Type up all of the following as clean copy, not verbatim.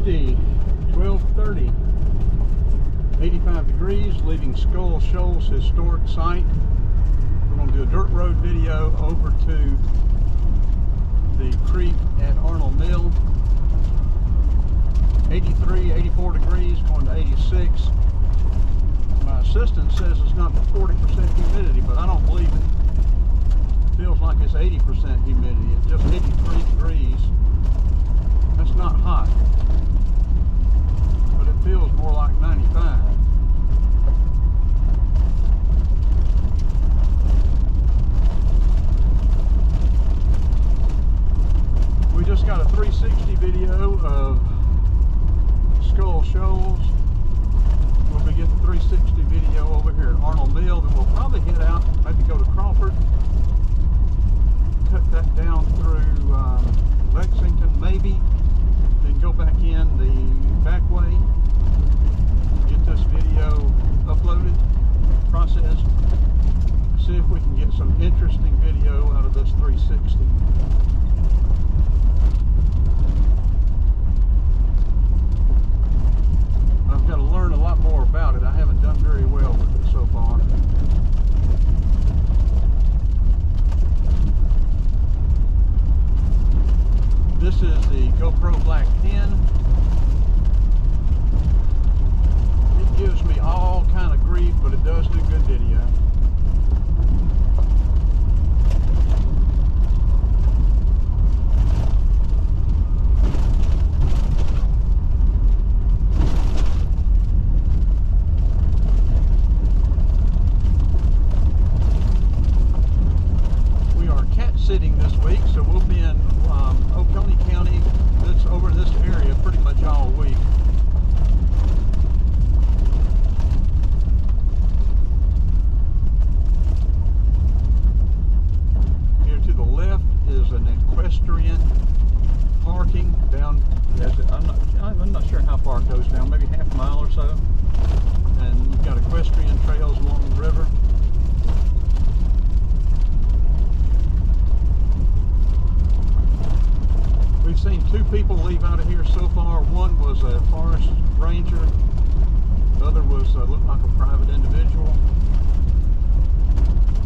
Tuesday, 12:30, 85 degrees, leaving Skull Shoals Historic Site. We're going to do a dirt road video over to the creek at Arnold Mill. 83, 84 degrees, going to 86. My assistant says it's not 40% humidity, but I don't believe it. It feels like it's 80% humidity. It's just 83 degrees. That's not hot, but it feels more like 95. We just got a 360 video of Skull Shoals. We'll be getting the 360 video over here at Arnold Mill. Then we'll probably head out, maybe go to Crawford, cut that down through Lexington, maybe, then go back in the back way, get this video uploaded, processed, see if we can get some interesting video out of this 360. I've got to learn a lot more about it. I haven't done very well with it so far. This is the GoPro Black 10. It gives me all kind of grief, but it does do good video. Sitting this week, so we'll be in Oconee County. That's over in this area pretty much all week. Here to the left is an equestrian parking down. I'm not sure how far it goes down, maybe half a mile or so. And we've got equestrian trails along the river. We've seen two people leave out of here so far. One was a forest ranger. The other was looked like a private individual.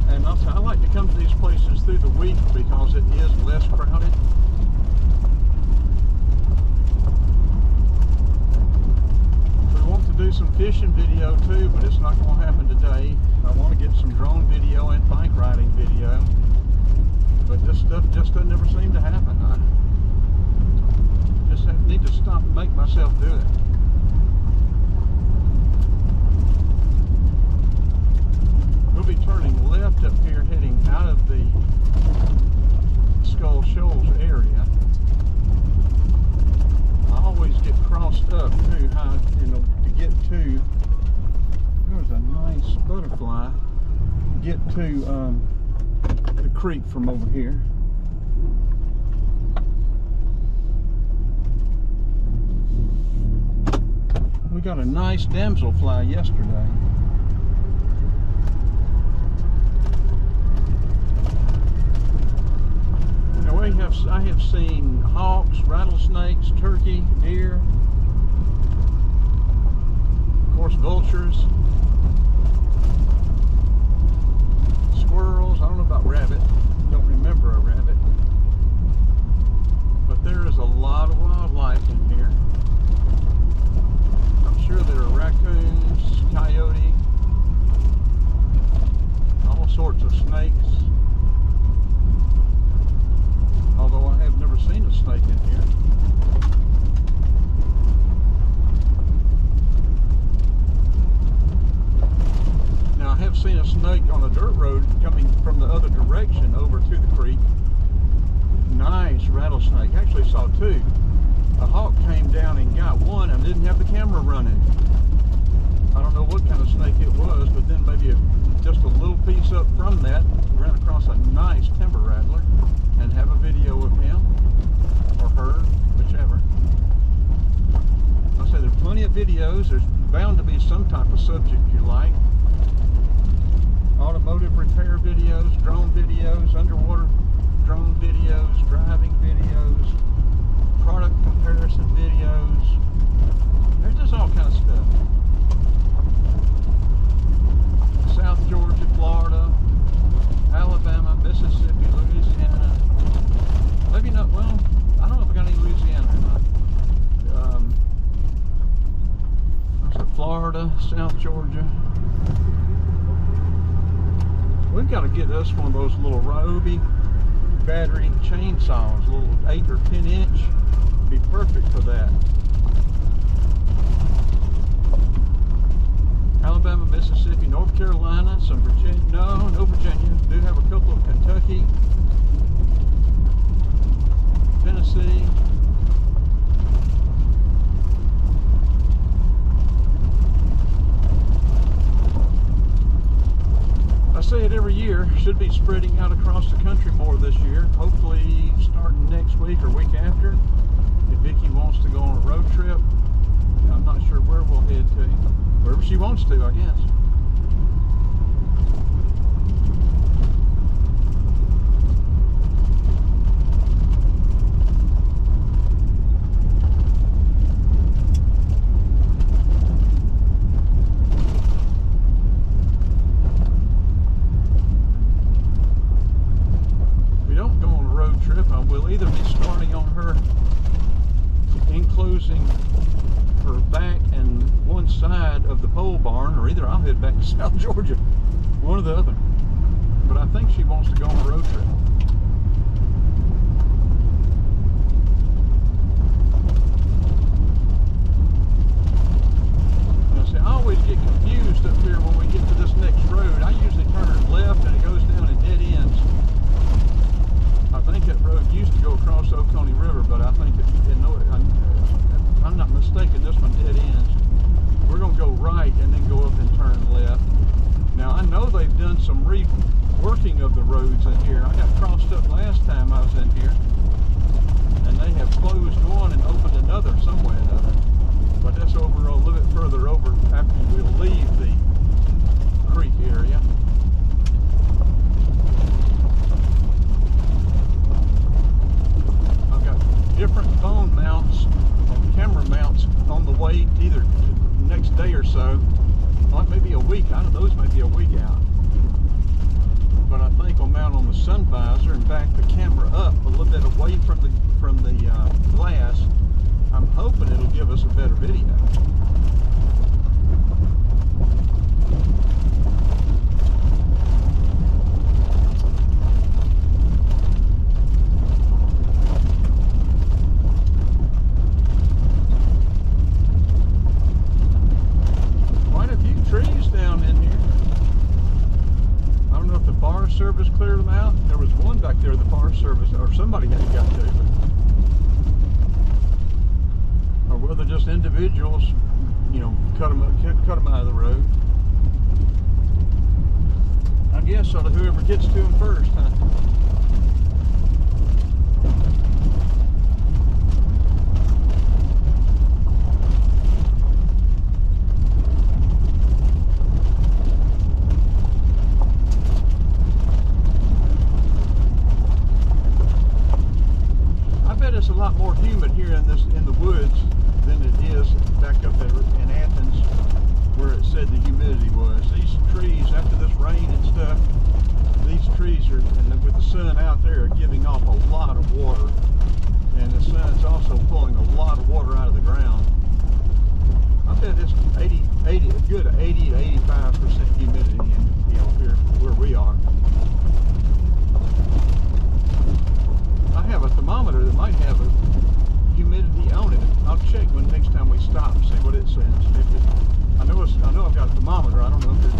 And also, I like to come to these places through the week because it is less crowded. We want to do some fishing video too, but it's not going to happen today. I want to get some drone video and bike riding video, but this stuff just doesn't ever seem to happen. I need to stop and make myself do it. We'll be turning left up here, heading out of the Skull Shoals area. I always get crossed up too, to get to. There's a nice butterfly. Get to the creek from over here. We got a nice damselfly yesterday. Now I have seen hawks, rattlesnakes, turkey, deer, of course vultures, squirrels. I don't know about rabbit. Don't remember a rabbit. But there is a lot of wildlife in here. Sure, there are raccoons, coyote, all sorts of snakes. Although I have never seen a snake in here. Now I have seen a snake on a dirt road coming from the other direction over to the creek. Nice rattlesnake. Actually saw two. A hawk came down and got one and didn't have the camera running. I don't know what kind of snake it was, but then maybe just a little piece up from that, ran across a nice timber rattler, and have a video of him or her, whichever. I say there's plenty of videos. There's bound to be some type of subject you like. Automotive repair videos, drone videos, underwater drone videos, driving videos, product comparison videos, South Georgia. We've got to get us one of those little Ryobi battery chainsaws, little 8 or 10 inch. Be perfect for that. Alabama, Mississippi, North Carolina, some Virginia. No Virginia. Do have a couple of Kentucky, Tennessee. I say it every year, should be spreading out across the country more this year. Hopefully starting next week or week after. If Vicki wants to go on a road trip, I'm not sure where we'll head to. Wherever she wants to, I guess. We'll either be starting on her, enclosing her back and one side of the pole barn, or either I'll head back to South Georgia, one or the other. But I think she wants to go on a road trip. Now see, I always get confused up here when we get to this next road. I usually turn left and it goes down in dead ends. I think that road used to go across the Oconee River, but I think I'm not mistaken, this one dead ends. We're going to go right and then go up and turn left. Now I know they've done some reworking of the roads in here. I got crossed up last time I was in here, and they have closed one and opened another somewhere or another. But that's over a little bit further over after we leave the creek area. Different phone mounts or camera mounts on the way, either the next day or so, or maybe a week. I know those might be a week out. But I think I'll mount on the sun visor and back the camera up a little bit away from the glass. I'm hoping it'll give us a better video. Service cleared them out. There was one back there the Forest Service, or somebody had got to, or whether just individuals, you know, cut them out of the road. I guess sort of whoever gets to them first, huh? It's a lot more humid here in the woods than it is back up there in Athens, where it said the humidity was. These trees, after this rain and stuff, these trees are, and with the sun out there, are giving off a lot of water, and the sun's also pulling a lot of water out of the ground. I bet it's a good 80 to 85% humidity in, you know, here where we are. I have a thermometer that might have a humidity on it. I'll check when next time we stop and see what it says. I know I've got a thermometer. I don't know if it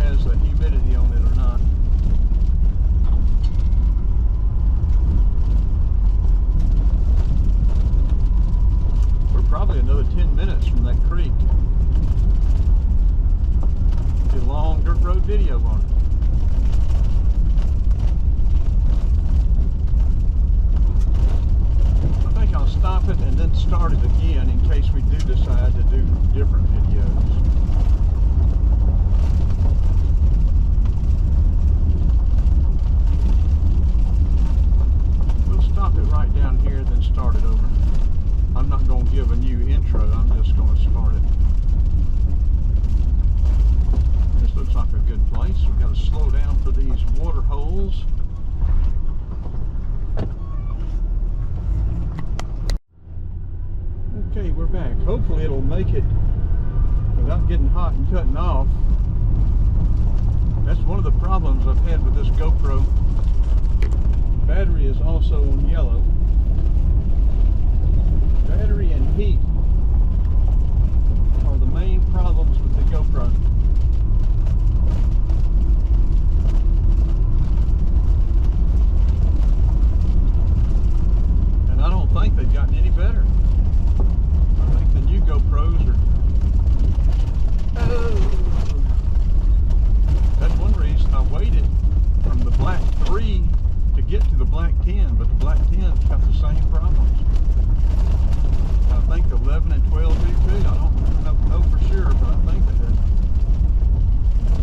has a humidity on it or not. We're probably another 10 minutes from that creek. A long dirt road video on it. I'll stop it and then start it again in case we do decide to do different videos. We'll stop it right down here, then start it over. I'm not going to give a new intro, I'm just going to start it. This looks like a good place. We've got to slow down for these water holes. Okay, we're back. Hopefully it'll make it without getting hot and GoPro. Battery is also on yellow. Battery and heat are the main problems with the GoPro. And I don't think they've gotten any better. I think the new GoPros are... That's one reason I waited from the Black 3 to get to the Black 10, but the Black 10's got the same problems. I think the 11 and 12 do too. I don't know for sure, but I think they do.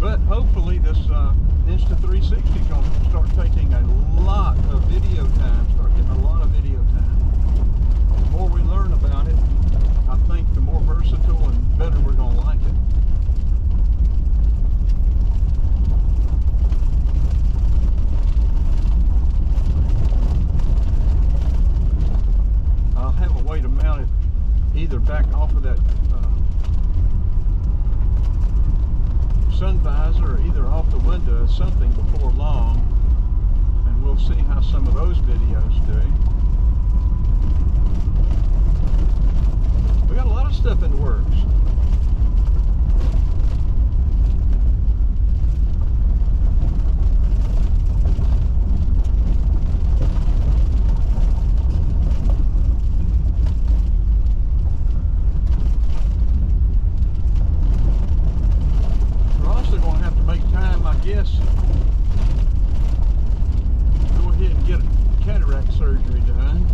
But hopefully this Insta360 is going to start taking a lot of video time, start getting a lot of video time. The more we learn about it, I think the more versatile and better we're going to like it. I'll have a way to mount it either back off of that sun visor or either off the window or something before long, and we'll see how some of those videos do. We got a lot of stuff in the works. Yes, go ahead and get a cataract surgery done.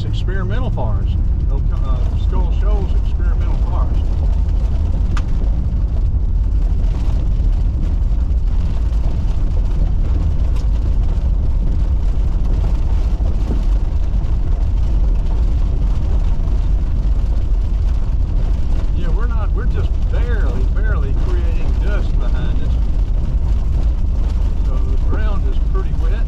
Experimental forest, Skull Shoals experimental forest. Yeah, we're just barely creating dust behind us. So the ground is pretty wet.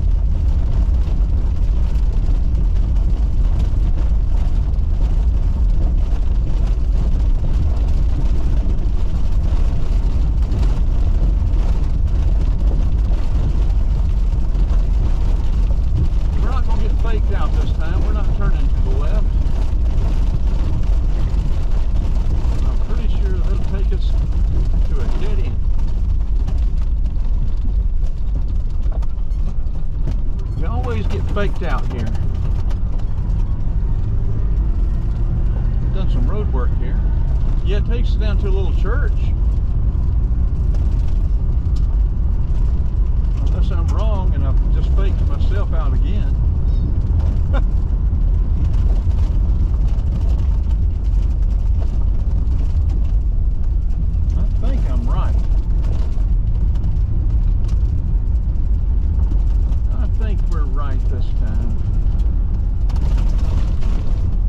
Out this time, we're not turning to the left. I'm pretty sure that'll take us to a dead end. We always get faked out here. We've done some road work here. Yeah, it takes us down to a little church. Unless I'm wrong and I've just faked myself out again. I think I'm right. I think we're right this time.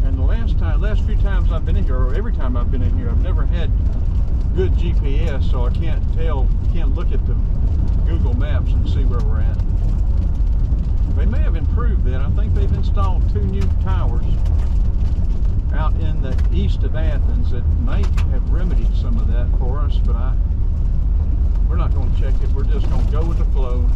And the last few times I've been in here, or every time I've been in here, I've never had good GPS, so I can't look at the Google Maps and see where we're at. They may have improved that. I think they've installed 2 new towers. east of Athens that may have remedied some of that for us, but we're not going to check it. We're just going to go with the flow.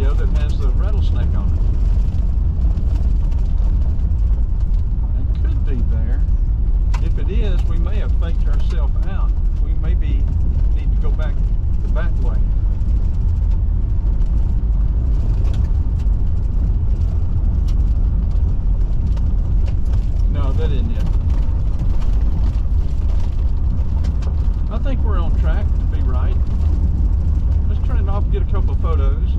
That has the rattlesnake on it. It could be there. If it is, we may have faked ourselves out. We maybe need to go back the back way. No, that isn't it. I think we're on track to be right. Let's turn it off and get a couple of photos.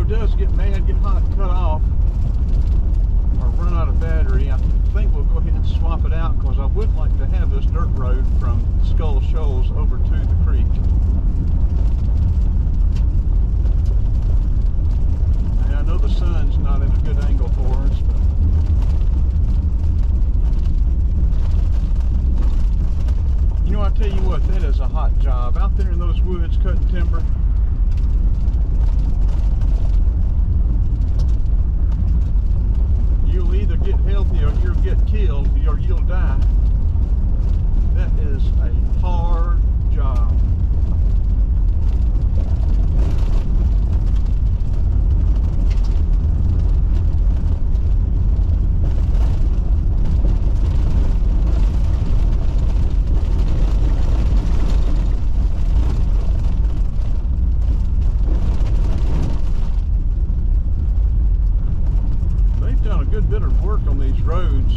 Does get mad, get hot, cut off, or run out of battery, I think we'll go ahead and swap it out, because I would like to have this dirt road from Skull Shoals over to the creek. And I know the sun's not in a good angle for us, but you know, I tell you what, that is a hot job out there in those woods cutting timber. You'll either get healthy or you'll get killed or you'll die. That is a hard job. Good bit of work on these roads.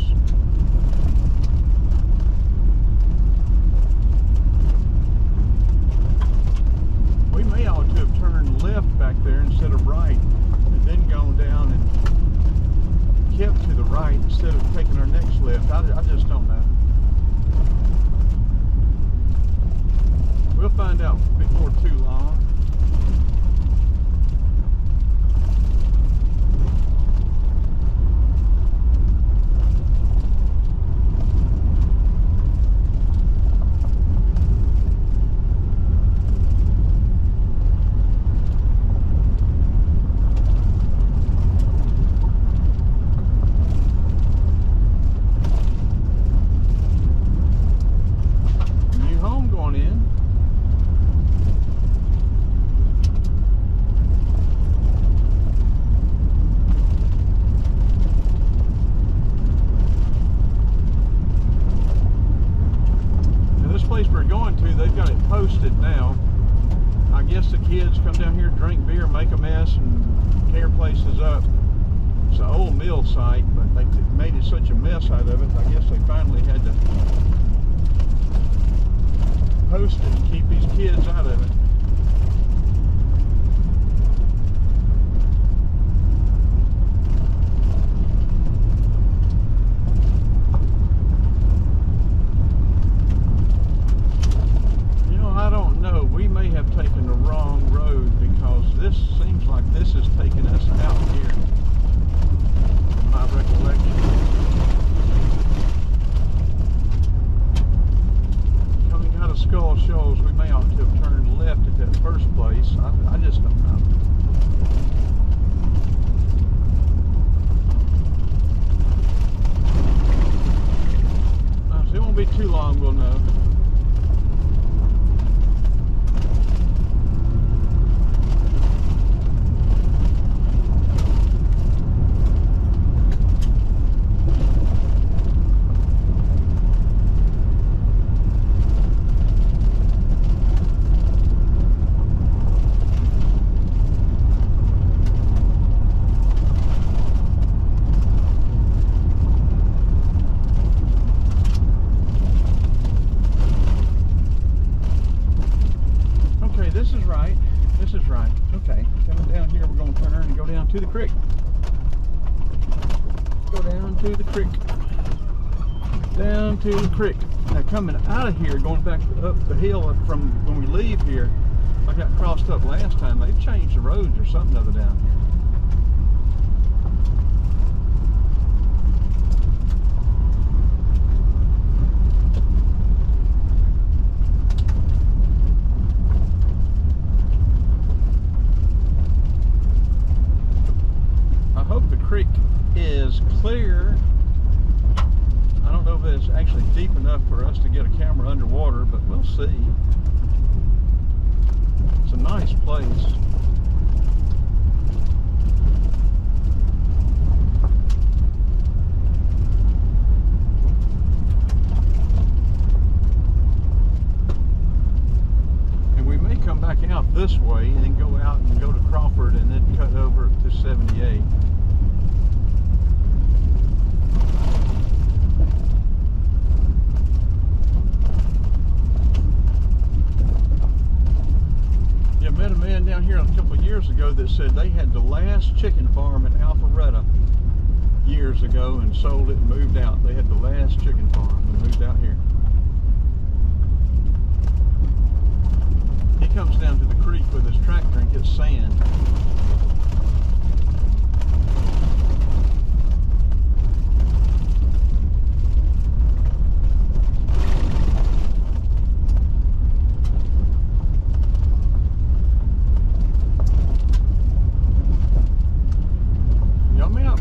We may ought to have turned left back there instead of right, and then gone down and kept to the right instead of taking our next left. I just don't know. We'll find out before too long. They've got it posted now. I guess the kids come down here, drink beer, make a mess, and tear places up. It's an old mill site, but they made it such a mess out of it, I guess they finally had to post it and keep these kids out of it. We may have taken the wrong road, because this seems like this is taking us out here, in my recollection. Coming out of Skull Shoals, we may ought to have turned left too long, we'll know. This is right. This is right. Okay. Coming down here, we're going to turn and go down to the creek. Go down to the creek. Down to the creek. Now coming out of here, going back up the hill from when we leave here, I got crossed up last time. They've changed the roads or something other down here. Creek is clear. I don't know if it's actually deep enough for us to get a camera underwater, but we'll see. It's a nice place. And we may come back out this way and then go out and go to Crawford and then cut over to 78. Met a man down here a couple of years ago that said they had the last chicken farm in Alpharetta years ago and sold it and moved out. They had the last chicken farm and moved out here. He comes down to the creek with his tractor and gets sand.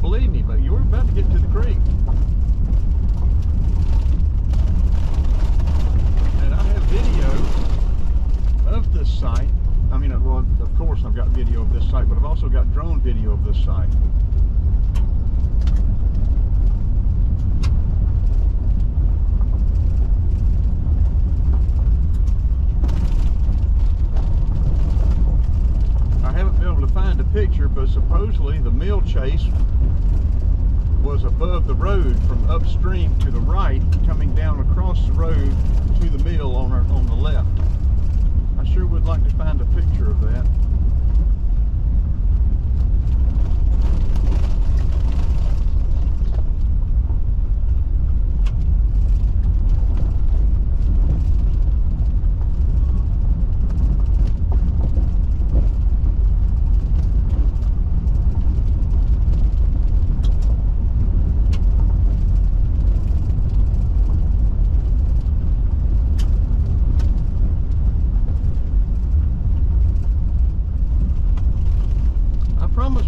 Believe me, but you're about to get to the creek. And I have video of this site. I mean, well, of course I've got video of this site, but I've also got drone video of this site. I haven't been able to find a picture, but supposedly the mill chase was above the road from upstream to the right, coming down across the road to the mill on the left. I sure would like to find a picture of that.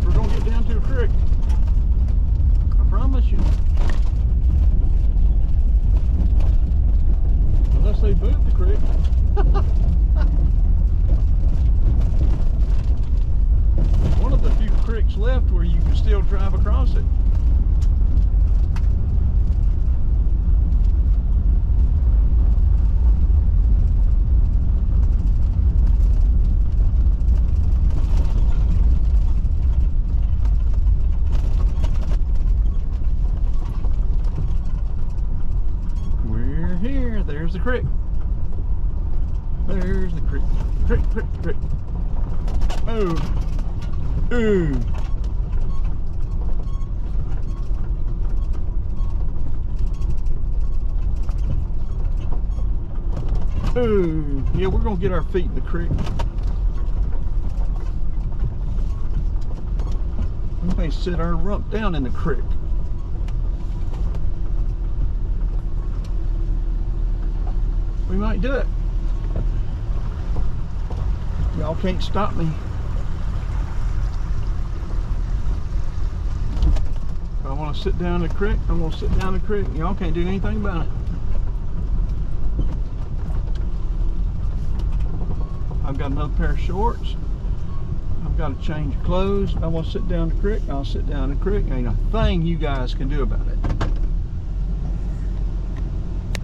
We're going to get down to the creek. I promise you. Unless they move the creek. One of the few creeks left where you can still drive across it. There's the creek. There's the creek. Creek. Oh. Ooh. Ooh. Yeah, we're gonna get our feet in the creek. We may sit our rump down in the creek. We might do it. Y'all can't stop me. If I want to sit down the creek, I'm going to sit down the creek. Y'all can't do anything about it. I've got another pair of shorts. I've got to change clothes. If I want to sit down in the creek, I'll sit down in the creek. Ain't a thing you guys can do about it.